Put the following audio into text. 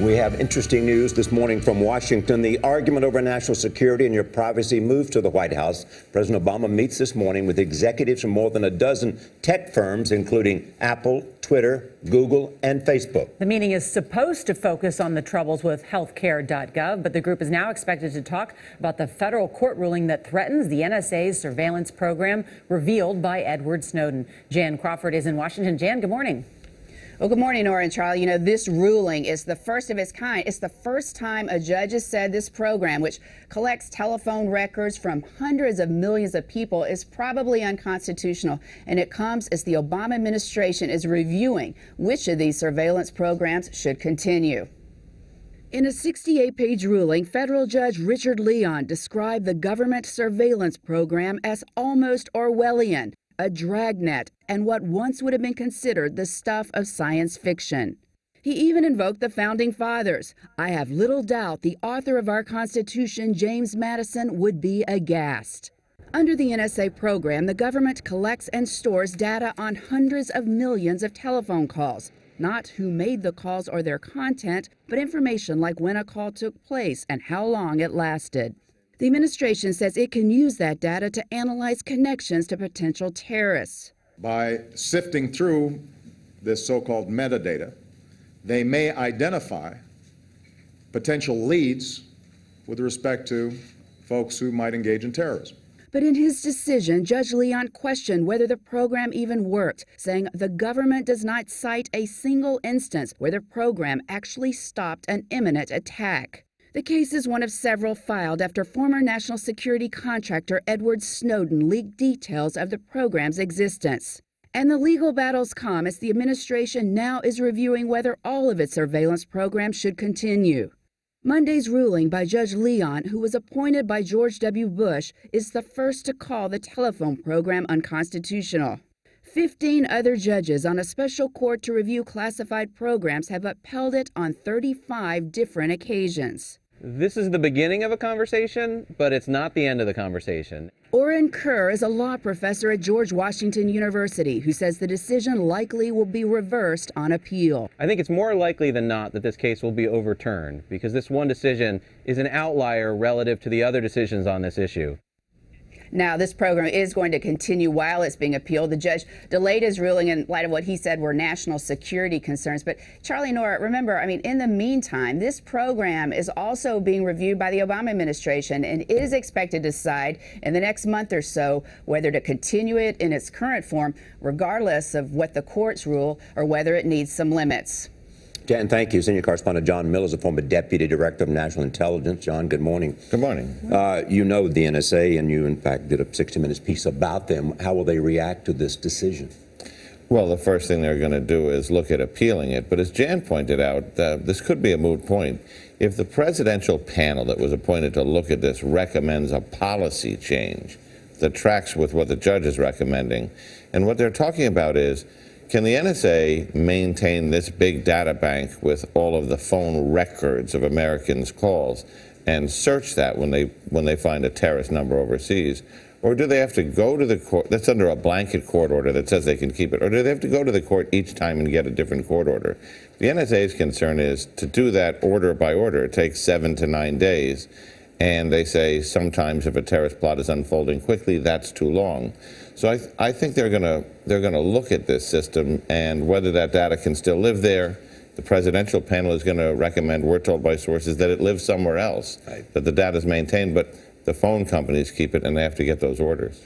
We have interesting news this morning from Washington. The argument over national security and your privacy moves to the White House. President Obama meets this morning with executives from more than a dozen tech firms, including Apple, Twitter, Google, and Facebook. The meeting is supposed to focus on the troubles with healthcare.gov, but the group is now expected to talk about the federal court ruling that threatens the NSA's surveillance program revealed by Edward Snowden. Jan Crawford is in Washington. Jan, good morning. Well, good morning, Nora and Charlie. You know, this ruling is the first of its kind. It's the first time a judge has said this program, which collects telephone records from hundreds of millions of people, is probably unconstitutional. And it comes as the Obama administration is reviewing which of these surveillance programs should continue. In a 68-page ruling, federal judge Richard Leon described the government surveillance program as almost Orwellian, a dragnet, and what once would have been considered the stuff of science fiction. He even invoked the Founding Fathers. I have little doubt the author of our Constitution, James Madison, would be aghast. Under the NSA program, the government collects and stores data on hundreds of millions of telephone calls. Not who made the calls or their content, but information like when a call took place and how long it lasted. The administration says it can use that data to analyze connections to potential terrorists. By sifting through this so-called metadata, they may identify potential leads with respect to folks who might engage in terrorism. But in his decision, Judge Leon questioned whether the program even worked, saying the government does not cite a single instance where the program actually stopped an imminent attack. The case is one of several filed after former national security contractor Edward Snowden leaked details of the program's existence. And the legal battles come as the administration now is reviewing whether all of its surveillance programs should continue. Monday's ruling by Judge Leon, who was appointed by George W. Bush, is the first to call the telephone program unconstitutional. 15 other judges on a special court to review classified programs have upheld it on 35 different occasions. This is the beginning of a conversation, but it's not the end of the conversation. Orrin Kerr is a law professor at George Washington University who says the decision likely will be reversed on appeal. I think it's more likely than not that this case will be overturned because this one decision is an outlier relative to the other decisions on this issue. Now, this program is going to continue while it's being appealed. The judge delayed his ruling in light of what he said were national security concerns. But Charlie and Nora, remember, in the meantime, this program is also being reviewed by the Obama administration and is expected to decide in the next month or so whether to continue it in its current form, regardless of what the courts rule, or whether it needs some limits. Jan, thank you. Senior correspondent John Miller is a former deputy director of national intelligence. John, good morning. Good morning. You know the NSA, and you, in fact, did a 60 Minutes piece about them. How will they react to this decision? Well, the first thing they're going to do is look at appealing it. But as Jan pointed out, this could be a moot point. If the presidential panel that was appointed to look at this recommends a policy change that tracks with what the judge is recommending, and what they're talking about is, can the NSA maintain this big data bank with all of the phone records of Americans' calls and search that when they find a terrorist number overseas? Or do they have to go to the court? That's under a blanket court order that says they can keep it. Or do they have to go to the court each time and get a different court order? The NSA's concern is to do that order by order. It takes 7 to 9 days. And they say sometimes if a terrorist plot is unfolding quickly, that's too long. So I think they're gonna look at this system and whether that data can still live there. The presidential panel is going to recommend, we're told by sources, that it lives somewhere else, that the data is maintained, but the phone companies keep it and they have to get those orders.